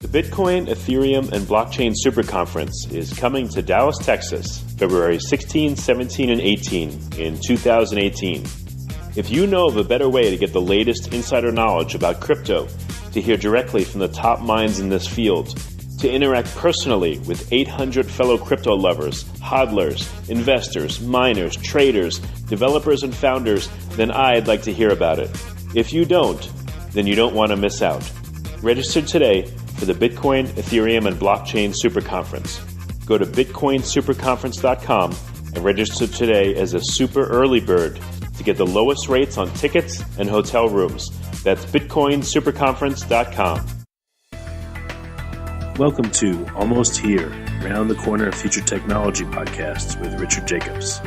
The Bitcoin, Ethereum, and Blockchain Superconference is coming to Dallas, Texas, February 16, 17, and 18 in 2018. If you know of a better way to get the latest insider knowledge about crypto, to hear directly from the top minds in this field, to interact personally with 800 fellow crypto lovers, hodlers, investors, miners, traders, developers, and founders, then I'd like to hear about it. If you don't, then you don't want to miss out. Register today for the Bitcoin, Ethereum, and Blockchain Superconference. Go to bitcoinsuperconference.com and register today as a super early bird to get the lowest rates on tickets and hotel rooms. That's bitcoinsuperconference.com. Welcome to Almost Here, Round the Corner Future Technology podcast with Richard Jacobs.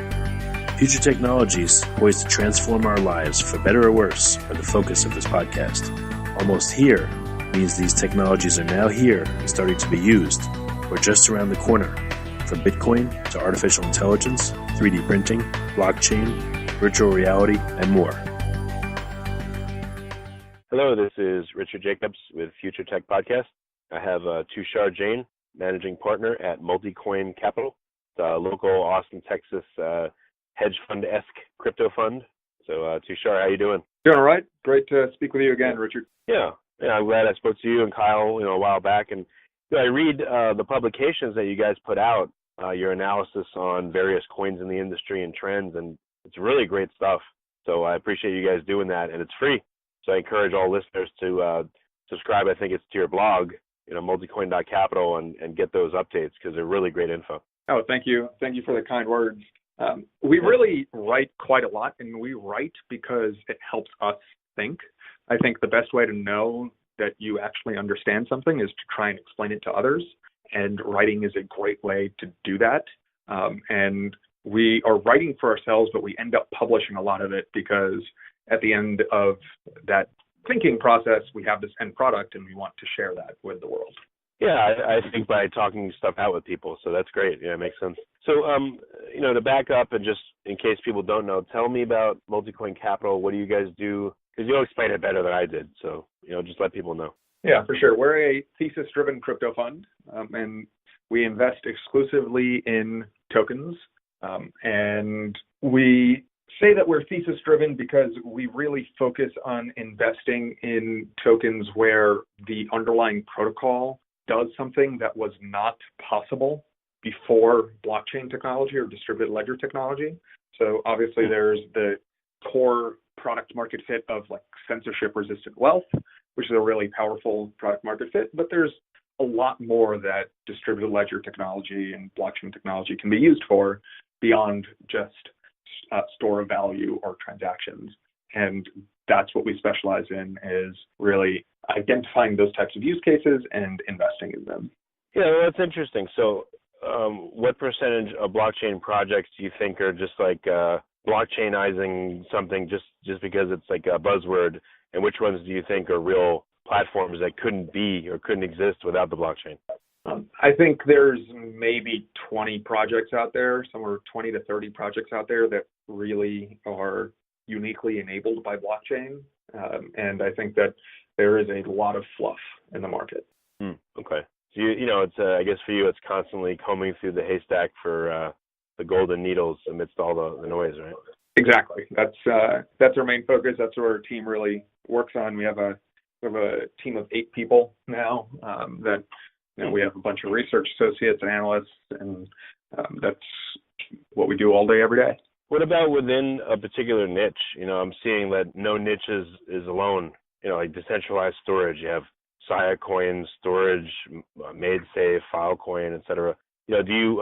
Future technologies poised to transform our lives for better or worse are the focus of this podcast. Almost Here means these technologies are now here and starting to be used, or just around the corner, from Bitcoin to artificial intelligence, 3D printing, blockchain, virtual reality, and more. Hello, this is Richard Jacobs with Future Tech Podcast. I have Tushar Jain, managing partner at Multicoin Capital, the local Austin, Texas hedge fund-esque crypto fund. So Tushar, how you doing? Doing all right. Great to speak with you again, Richard. Yeah, I'm glad I spoke to you and Kyle, a while back. And I read the publications that you guys put out, your analysis on various coins in the industry and trends, and it's really great stuff. So I appreciate you guys doing that, and it's free. So I encourage all listeners to subscribe. I think it's to your blog, multicoin.capital, and get those updates because they're really great info. Oh, thank you. Thank you for the kind words. We really write quite a lot, and we write because it helps us think. I think the best way to know that you actually understand something is to try and explain it to others, and writing is a great way to do that. And we are writing for ourselves, but we end up publishing a lot of it because at the end of that thinking process, we have this end product, and we want to share that with the world. Yeah, I think by talking stuff out with people, so that's great. Yeah, it makes sense. So, to back up and just in case people don't know, tell me about Multicoin Capital. What do you guys do? Because you'll explain it better than I did, so, just let people know. Yeah, for sure. We're a thesis-driven crypto fund, and we invest exclusively in tokens, and we say that we're thesis-driven because we really focus on investing in tokens where the underlying protocol does something that was not possible before blockchain technology or distributed ledger technology. So obviously there's the core product market fit of like censorship-resistant wealth, which is a really powerful product market fit, but there's a lot more that distributed ledger technology and blockchain technology can be used for beyond just store of value or transactions. And that's what we specialize in, is really identifying those types of use cases and investing in them. Yeah, well, that's interesting. So what percentage of blockchain projects do you think are just like blockchainizing something just because it's like a buzzword, and which ones do you think are real platforms that couldn't be or couldn't exist without the blockchain? I think there's maybe 20 projects out there, somewhere 20 to 30 projects out there that really are uniquely enabled by blockchain. And I think that there is a lot of fluff in the market. Okay. So, it's I guess for you, it's constantly combing through the haystack for the golden needles amidst all the noise, right? Exactly. That's our main focus. That's what our team really works on. We have a team of 8 people now that we have a bunch of research associates and analysts, and that's what we do all day, every day. What about within a particular niche? I'm seeing that no niche is alone. Like decentralized storage, you have Sia coins, storage, MaidSafe, Filecoin, et cetera. Do you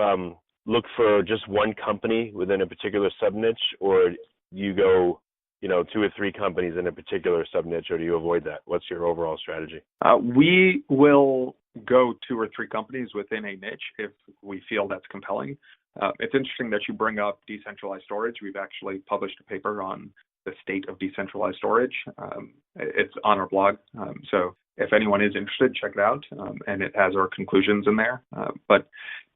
look for just one company within a particular sub-niche, or do you go, 2 or 3 companies in a particular sub-niche, or do you avoid that? What's your overall strategy? We will go 2 or 3 companies within a niche if we feel that's compelling. It's interesting that you bring up decentralized storage. We've actually published a paper on the state of decentralized storage. It's on our blog. So if anyone is interested, check it out. And it has our conclusions in there. But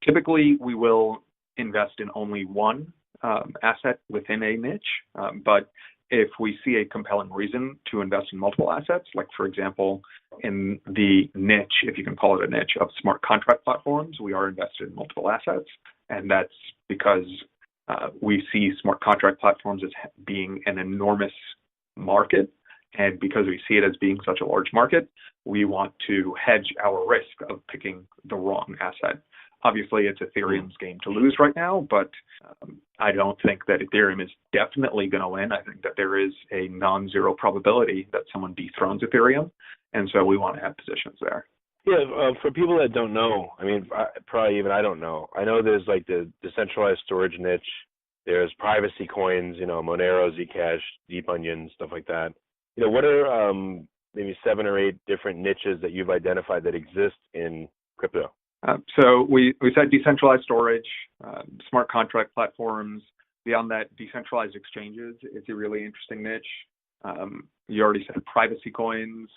typically we will invest in only one asset within a niche. But if we see a compelling reason to invest in multiple assets, like for example, in the niche, if you can call it a niche, of smart contract platforms, we are invested in multiple assets. And that's because we see smart contract platforms as being an enormous market. And because we see it as being such a large market, we want to hedge our risk of picking the wrong asset. Obviously, it's Ethereum's game to lose right now, but I don't think that Ethereum is definitely going to win. I think that there is a non-zero probability that someone dethrones Ethereum, and so we want to have positions there. Yeah, for people that don't know, I mean, probably even I don't know. I know there's like the decentralized storage niche. There's privacy coins, Monero, Zcash, Deep Onion, stuff like that. What are maybe 7 or 8 different niches that you've identified that exist in crypto? So we said decentralized storage, smart contract platforms. Beyond that, decentralized exchanges is a really interesting niche. You already said privacy coins.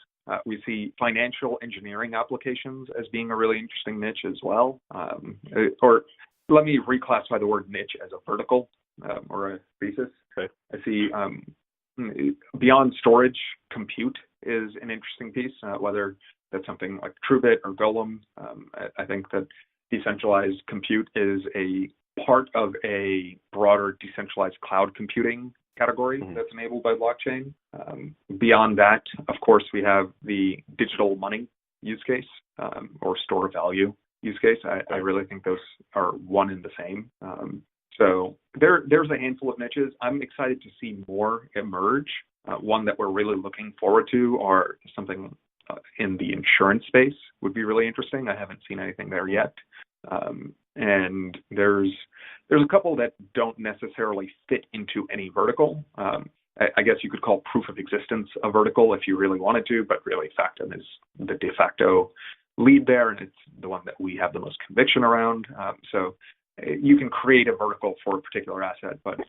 We see financial engineering applications as being a really interesting niche as well. Or let me reclassify the word niche as a vertical or a thesis. Okay. I see beyond storage, compute is an interesting piece, whether that's something like TrueBit or Golem. I think that decentralized compute is a part of a broader decentralized cloud computing category that's enabled by blockchain. Beyond that, of course, we have the digital money use case or store value use case. I really think those are one and the same. So there's a handful of niches. I'm excited to see more emerge. One that we're really looking forward to are something in the insurance space would be really interesting. I haven't seen anything there yet. And there's a couple that don't necessarily fit into any vertical. I guess you could call proof of existence a vertical if you really wanted to, but really Factom is the de facto lead there, and it's the one that we have the most conviction around. So you can create a vertical for a particular asset, but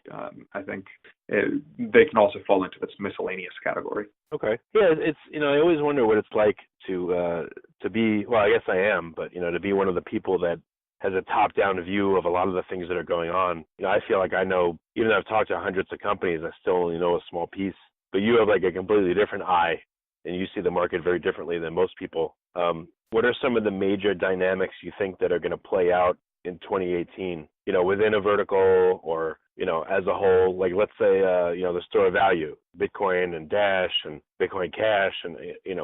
I think they can also fall into this miscellaneous category. Okay. Yeah, it's I always wonder what it's like to be, well, I guess I am, but to be one of the people that has a top-down view of a lot of the things that are going on. I feel like I know, even though I've talked to hundreds of companies, I still only know a small piece. But you have like a completely different eye, and you see the market very differently than most people. What are some of the major dynamics you think that are going to play out in 2018, within a vertical or, as a whole? Like, let's say, the store of value, Bitcoin and Dash and Bitcoin Cash, and,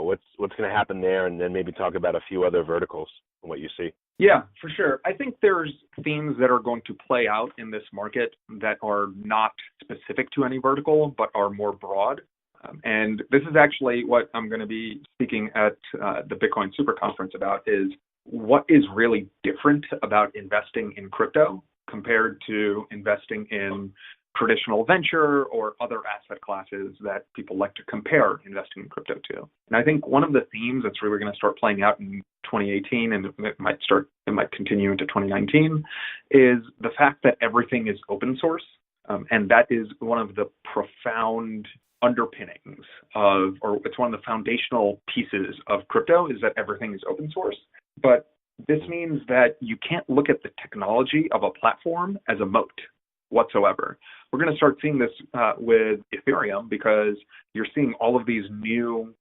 what's going to happen there, and then maybe talk about a few other verticals and what you see. Yeah, for sure. I think there's themes that are going to play out in this market that are not specific to any vertical, but are more broad. And this is actually what I'm going to be speaking at the Bitcoin Superconference about, is what is really different about investing in crypto compared to investing in traditional venture or other asset classes that people like to compare investing in crypto to. And I think one of the themes that's really going to start playing out in 2018, and it might continue into 2019, is the fact that everything is open source. And that is one of the profound underpinnings or it's one of the foundational pieces of crypto, is that everything is open source. But this means that you can't look at the technology of a platform as a moat whatsoever. We're going to start seeing this with Ethereum, because you're seeing all of these new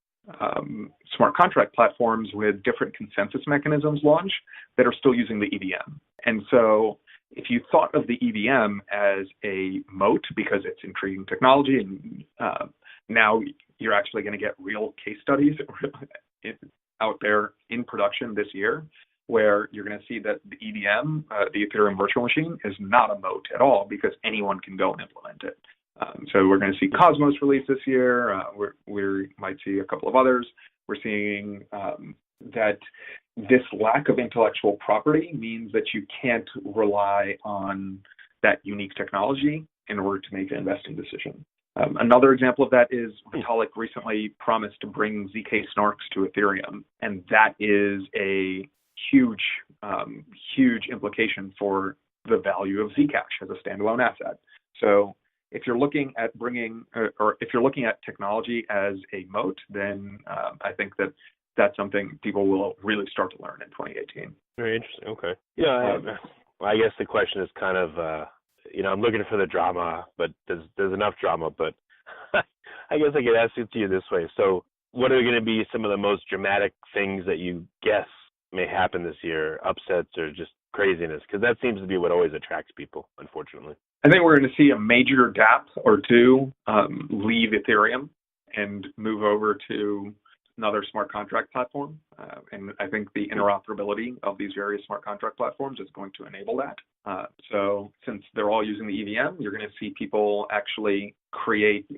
smart contract platforms with different consensus mechanisms launch that are still using the EVM. And so if you thought of the EVM as a moat because it's intriguing technology, and now you're actually going to get real case studies out there in production this year, where you're going to see that the EVM, the Ethereum virtual machine, is not a moat at all, because anyone can go and implement it. So we're going to see Cosmos release this year. We might see a couple of others. We're seeing that this lack of intellectual property means that you can't rely on that unique technology in order to make an investing decision. Another example of that is Vitalik recently promised to bring ZK snarks to Ethereum, and that is a huge implication for the value of Zcash as a standalone asset. So if you're looking at if you're looking at technology as a moat, then I think that that's something people will really start to learn in 2018. Very interesting. Okay. Yeah. I guess the question is kind of, I'm looking for the drama, but there's enough drama, but I guess I could ask it to you this way. So what are going to be some of the most dramatic things that you guess may happen this year, upsets or just craziness? Because that seems to be what always attracts people, unfortunately. I think we're going to see a major DApp or two leave Ethereum and move over to another smart contract platform. And I think the interoperability of these various smart contract platforms is going to enable that. So since they're all using the EVM, you're going to see people actually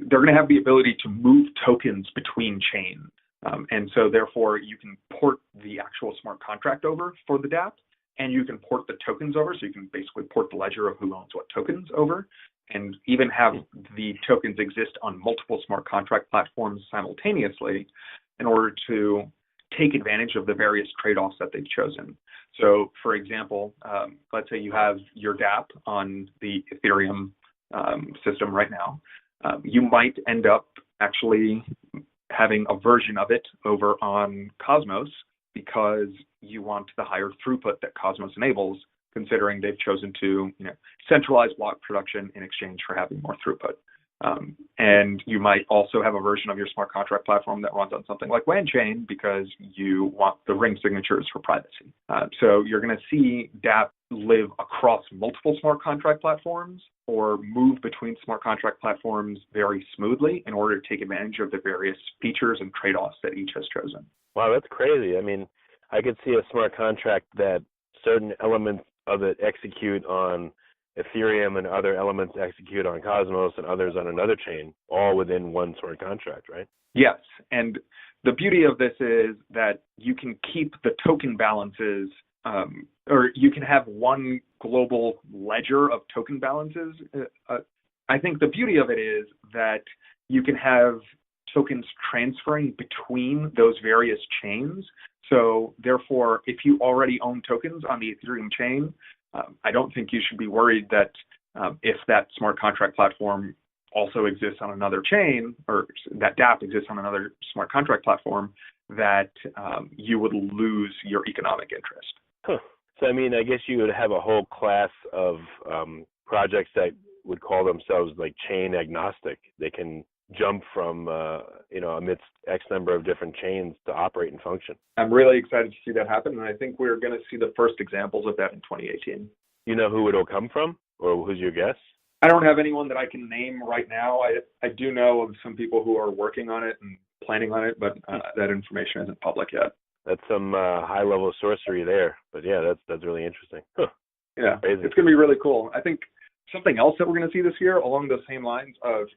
they're going to have the ability to move tokens between chains. And so therefore you can port the actual smart contract over for the DApp, and you can port the tokens over. So you can basically port the ledger of who owns what tokens over, and even have the tokens exist on multiple smart contract platforms simultaneously in order to take advantage of the various trade-offs that they've chosen. So for example, let's say you have your DApp on the Ethereum system right now. You might end up actually having a version of it over on Cosmos because you want the higher throughput that Cosmos enables, considering they've chosen to centralize block production in exchange for having more throughput. And you might also have a version of your smart contract platform that runs on something like WAN chain because you want the ring signatures for privacy. So you're going to see DApp live across multiple smart contract platforms or move between smart contract platforms very smoothly in order to take advantage of the various features and trade-offs that each has chosen. Wow, that's crazy. I mean, I could see a smart contract that certain elements of it execute on Ethereum and other elements execute on Cosmos and others on another chain, all within one smart contract, right? Yes. And the beauty of this is that you can keep the token balances, or you can have one global ledger of token balances. I think the beauty of it is that you can have tokens transferring between those various chains. So therefore, if you already own tokens on the Ethereum chain, I don't think you should be worried that if that smart contract platform also exists on another chain, or that DApp exists on another smart contract platform, that you would lose your economic interest. Huh. So, I mean, I guess you would have a whole class of projects that would call themselves like chain agnostic. They can jump from, amidst X number of different chains to operate and function. I'm really excited to see that happen, and I think we're going to see the first examples of that in 2018. You know who it'll come from, or who's your guess? I don't have anyone that I can name right now. I do know of some people who are working on it and planning on it, but that information isn't public yet. That's some high-level sorcery there, but yeah, that's really interesting. Huh. Yeah, crazy. It's going to be really cool. I think something else that we're going to see this year along those same lines of,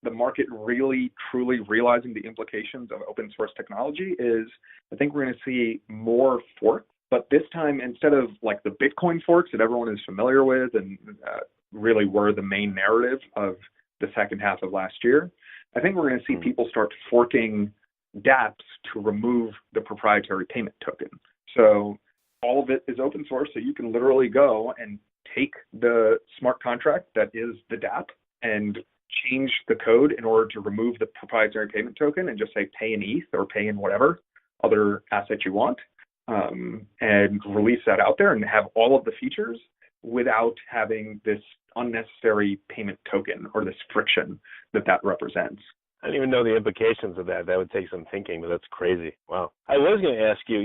the market really, truly realizing the implications of open source technology is I think we're going to see more forks, but this time instead of like the Bitcoin forks that everyone is familiar with and really were the main narrative of the second half of last year, I think we're going to see people start forking dApps to remove the proprietary payment token. So all of it is open source, so you can literally go and take the smart contract that is the dApp and change the code in order to remove the proprietary payment token and just say pay in ETH or pay in whatever other asset you want, and release that out there and have all of the features without having this unnecessary payment token or this friction that represents. I don't even know the implications of that. That would take some thinking, but that's crazy. Wow. I was going to ask you,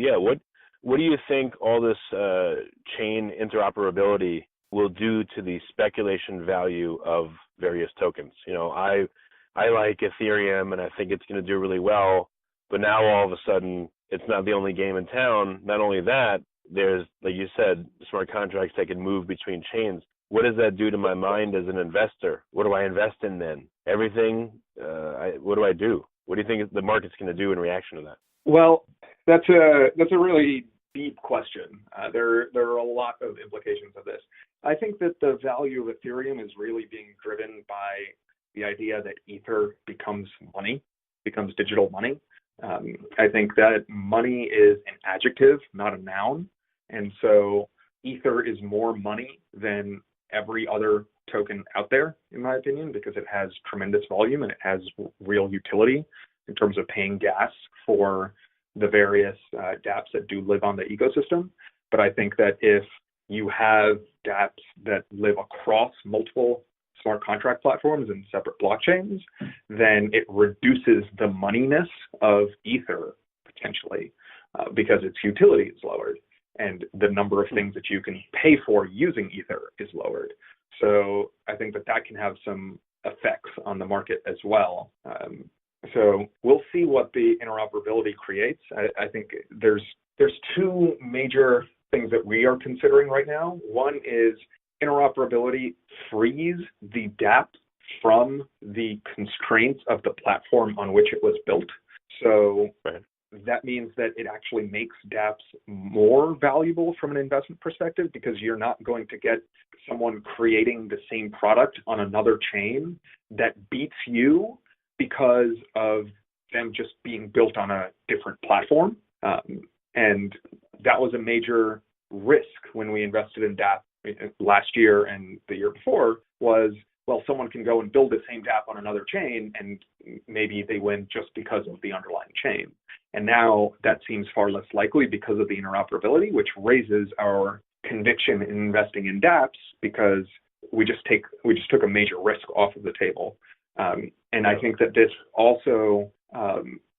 what do you think all this chain interoperability will do to the speculation value of various tokens? I like Ethereum and I think it's going to do really well, but now all of a sudden it's not the only game in town. Not only that, there's, like you said, smart contracts that can move between chains. What does that do to my mind as an investor? What do I invest in then? Everything? What do I do? What do you think the market's going to do in reaction to that? Well, that's a really deep question. There are a lot of implications of this. I think that the value of Ethereum is really being driven by the idea that Ether becomes money, becomes digital money. I think that money is an adjective, not a noun. And so Ether is more money than every other token out there, in my opinion, because it has tremendous volume and it has real utility in terms of paying gas for the various dApps that do live on the ecosystem. But I think that if you have dApps that live across multiple smart contract platforms and separate blockchains, then it reduces the moneyness of Ether potentially because its utility is lowered and the number of things that you can pay for using Ether is lowered. So I think that can have some effects on the market as well. So we'll see what the interoperability creates. I think there's two major things that we are considering right now. One is interoperability frees the dApp from the constraints of the platform on which it was built. So that means that it actually makes dApps more valuable from an investment perspective because you're not going to get someone creating the same product on another chain that beats you because of them just being built on a different platform. And that was a major risk when we invested in dApp last year and the year before was, well, someone can go and build the same dApp on another chain and maybe they win just because of the underlying chain. And now that seems far less likely because of the interoperability, which raises our conviction in investing in dApps because we just took a major risk off of the table. And I think that this also,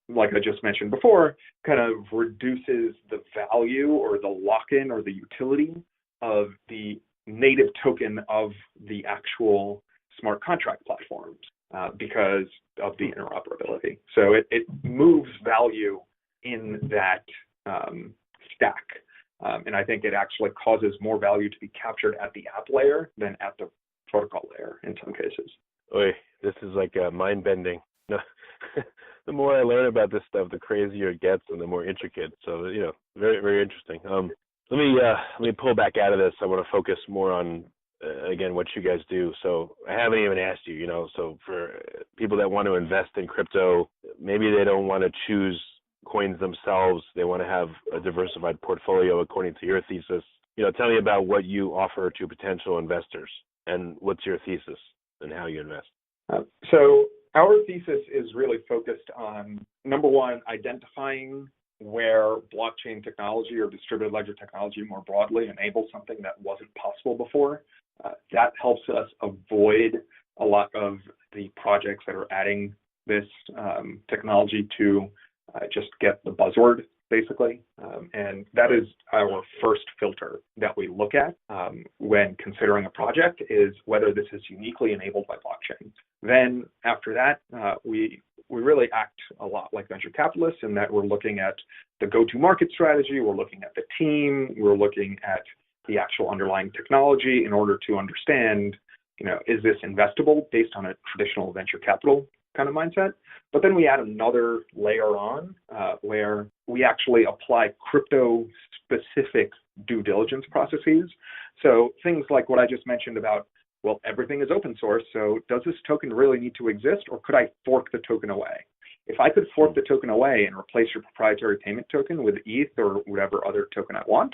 like I just mentioned before, kind of reduces the value or the lock-in or the utility of the native token of the actual smart contract platforms because of the interoperability. So it moves value in that stack. And I think it actually causes more value to be captured at the app layer than at the protocol layer in some cases. Oy, this is like mind-bending. The more I learn about this stuff, the crazier it gets and the more intricate. So, very, very interesting. Let me pull back out of this. I want to focus more on, again, what you guys do. So I haven't even asked you, so for people that want to invest in crypto, maybe they don't want to choose coins themselves. They want to have a diversified portfolio according to your thesis. Tell me about what you offer to potential investors and what's your thesis and how you invest. So our thesis is really focused on, number one, identifying where blockchain technology or distributed ledger technology more broadly enables something that wasn't possible before. That helps us avoid a lot of the projects that are adding this technology to just get the buzzword, basically. And that is our first filter that we look at when considering a project is whether this is uniquely enabled by blockchain. Then after that, we really act a lot like venture capitalists in that we're looking at the go-to-market strategy, we're looking at the team, we're looking at the actual underlying technology in order to understand, is this investable based on a traditional venture capital kind of mindset? But then we add another layer on where we actually apply crypto-specific due diligence processes. So things like what I just mentioned about, well, everything is open source, so does this token really need to exist, or could I fork the token away? If I could fork the token away and replace your proprietary payment token with ETH or whatever other token I want,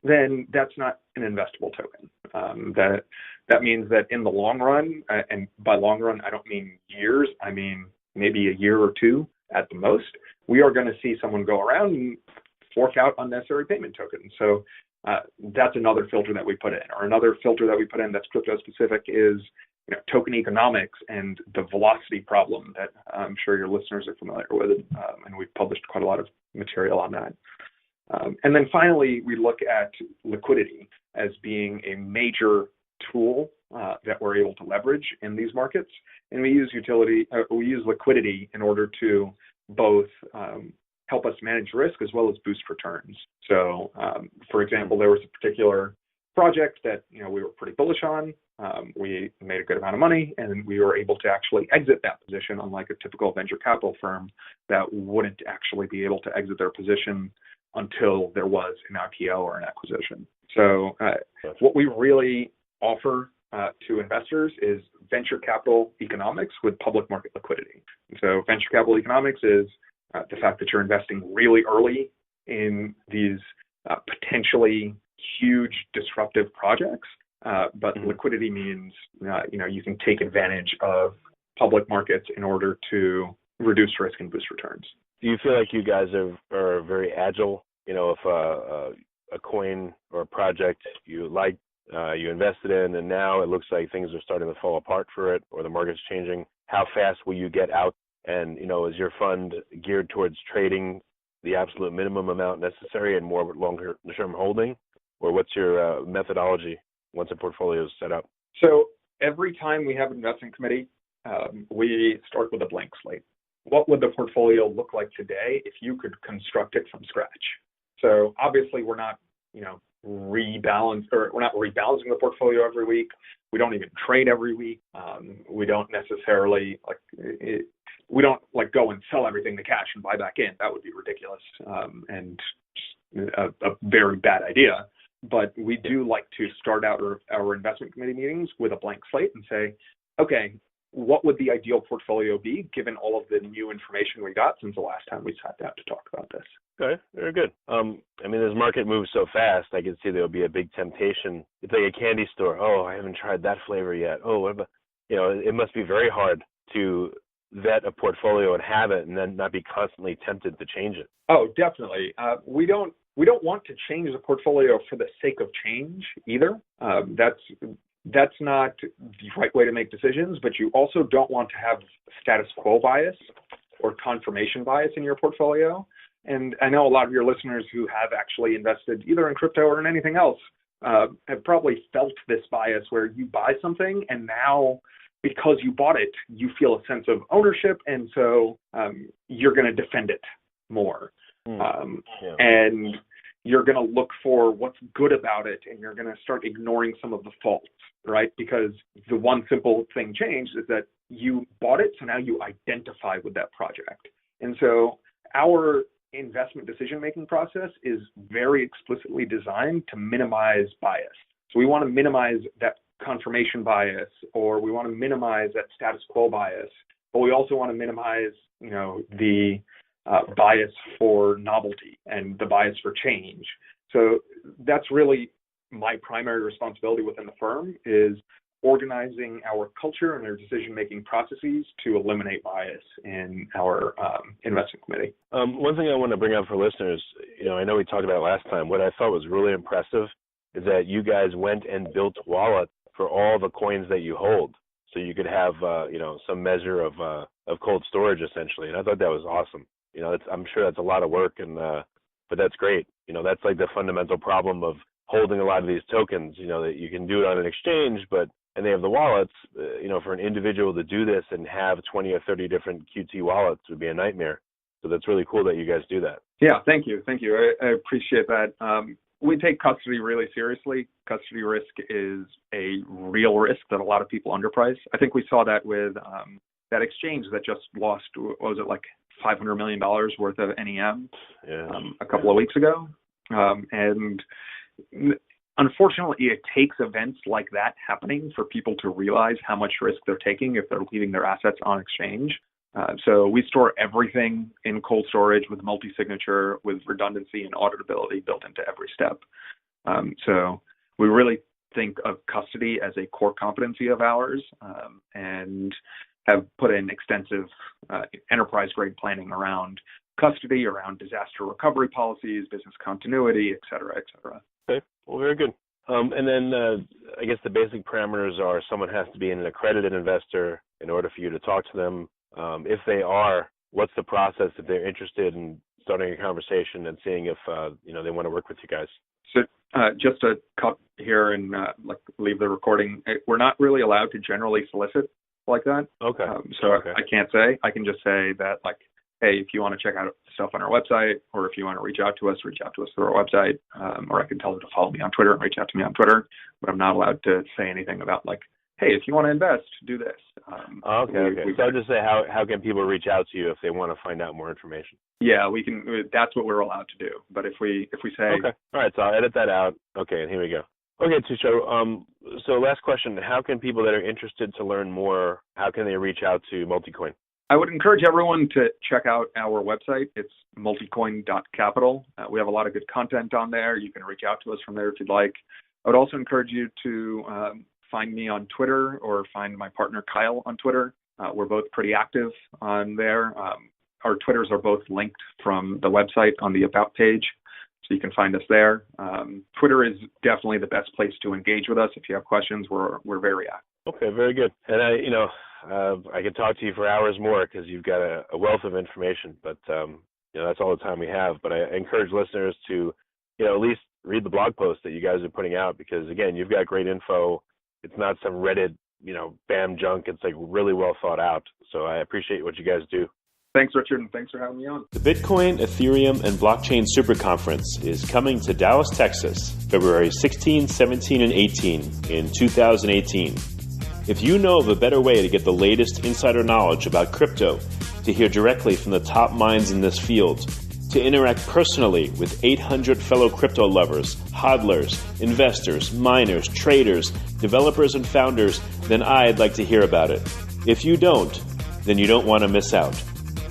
then that's not an investable token. That means that in the long run, and by long run, I don't mean years, I mean maybe a year or two at the most, we are going to see someone go around and fork out unnecessary payment tokens. So that's another filter that we put in. Or another filter that we put in that's crypto-specific is token economics and the velocity problem that I'm sure your listeners are familiar with, and we've published quite a lot of material on that. And then finally, we look at liquidity as being a major tool that we're able to leverage in these markets. And we use liquidity in order to both help us manage risk as well as boost returns. So, for example, there was a particular project that we were pretty bullish on. We made a good amount of money, and we were able to actually exit that position, unlike a typical venture capital firm that wouldn't actually be able to exit their position until there was an IPO or an acquisition. So what we really offer to investors is venture capital economics with public market liquidity. So venture capital economics is the fact that you're investing really early in these potentially huge disruptive projects, but liquidity means you can take advantage of public markets in order to reduce risk and boost returns. Do you feel like you guys are very agile? If a coin or a project you like you invested in, and now it looks like things are starting to fall apart for it, or the market's changing. How fast will you get out? And, is your fund geared towards trading the absolute minimum amount necessary and more longer-term holding? Or what's your methodology once a portfolio is set up? So every time we have an investment committee, we start with a blank slate. What would the portfolio look like today if you could construct it from scratch? So obviously we're not, we're not rebalancing the portfolio every week. We don't even trade every week. We don't necessarily we don't go and sell everything to cash and buy back in. That would be ridiculous and a very bad idea. But we do like to start out our investment committee meetings with a blank slate and say, okay, what would the ideal portfolio be given all of the new information we got since the last time we sat down to talk about this? Okay, very good. As market moves so fast, I can see there'll be a big temptation. It's like a candy store. Oh, I haven't tried that flavor yet. Oh, what about, it must be very hard to vet a portfolio and have it and then not be constantly tempted to change it. Oh, definitely. We don't want to change the portfolio for the sake of change either. That's not the right way to make decisions, but you also don't want to have status quo bias or confirmation bias in your portfolio. And I know a lot of your listeners who have actually invested either in crypto or in anything else have probably felt this bias where you buy something and now because you bought it, you feel a sense of ownership. And so you're going to defend it more. And you're going to look for what's good about it, and you're going to start ignoring some of the faults, right? Because the one simple thing changed is that you bought it, so now you identify with that project. And so our investment decision-making process is very explicitly designed to minimize bias. So we want to minimize that confirmation bias, or we want to minimize that status quo bias, but we also want to minimize, the bias for novelty and the bias for change. So that's really my primary responsibility within the firm, is organizing our culture and our decision-making processes to eliminate bias in our investment committee. One thing I want to bring up for listeners, I know we talked about it last time. What I thought was really impressive is that you guys went and built wallets for all the coins that you hold, so you could have some measure of cold storage essentially. And I thought that was awesome. I'm sure that's a lot of work, but that's great. That's like the fundamental problem of holding a lot of these tokens. That you can do it on an exchange, and they have the wallets. For an individual to do this and have 20 or 30 different QT wallets would be a nightmare. So that's really cool that you guys do that. Yeah, thank you. I appreciate that. We take custody really seriously. Custody risk is a real risk that a lot of people underprice. I think we saw that with that exchange that just lost, what was it, like $500 million worth of NEM a couple of weeks ago. And unfortunately, it takes events like that happening for people to realize how much risk they're taking if they're leaving their assets on exchange. So we store everything in cold storage with multi-signature, with redundancy and auditability built into every step. So we really think of custody as a core competency of ours, and have put in extensive enterprise-grade planning around custody, around disaster recovery policies, business continuity, et cetera, et cetera. Okay, well, very good. And then I guess the basic parameters are someone has to be an accredited investor in order for you to talk to them. If they are, what's the process if they're interested in starting a conversation and seeing if they want to work with you guys? So just to cut here and leave the recording, we're not really allowed to generally solicit like that. Okay. Okay. I can't say. I can just say that, hey, if you want to check out stuff on our website, or if you want to reach out to us through our website, or I can tell them to follow me on Twitter and reach out to me on Twitter. But I'm not allowed to say anything about hey, if you want to invest, do this. Okay. So I'll just say, how can people reach out to you if they want to find out more information? Yeah, we can. That's what we're allowed to do. But if we say, okay, all right, so I'll edit that out. Okay, and here we go. Okay, Tushar. So last question: how can people that are interested to learn more, how can they reach out to Multicoin? I would encourage everyone to check out our website. It's multicoin.capital. We have a lot of good content on there. You can reach out to us from there if you'd like. I would also encourage you to find me on Twitter, or find my partner Kyle on Twitter. We're both pretty active on there. Our Twitters are both linked from the website on the About page. So you can find us there. Twitter is definitely the best place to engage with us. If you have questions, we're very active. Okay, very good. And I could talk to you for hours more because you've got a wealth of information, but that's all the time we have. But I encourage listeners to, at least read the blog post that you guys are putting out, because again, you've got great info. It's not some Reddit, BAM junk. It's like really well thought out. So I appreciate what you guys do. Thanks, Richard, and thanks for having me on. The Bitcoin, Ethereum, and Blockchain Superconference is coming to Dallas, Texas, February 16, 17, and 18 in 2018. If you know of a better way to get the latest insider knowledge about crypto, to hear directly from the top minds in this field, to interact personally with 800 fellow crypto lovers, hodlers, investors, miners, traders, developers, and founders, then I'd like to hear about it. If you don't, then you don't want to miss out.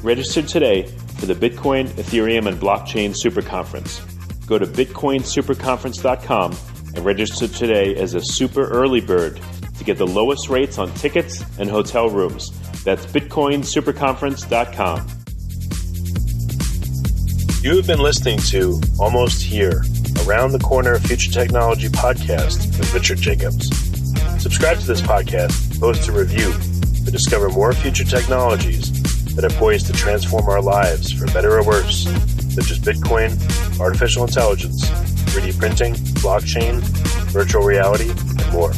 Register today for the Bitcoin, Ethereum, and Blockchain Superconference. Go to bitcoinsuperconference.com and register today as a super early bird to get the lowest rates on tickets and hotel rooms. That's bitcoinsuperconference.com. You have been listening to Almost Here, Around the Corner Future Technology podcast with Richard Jacobs. Subscribe to this podcast, post a review to discover more future technologies that are poised to transform our lives for better or worse, such as Bitcoin, artificial intelligence, 3D printing, blockchain, virtual reality, and more.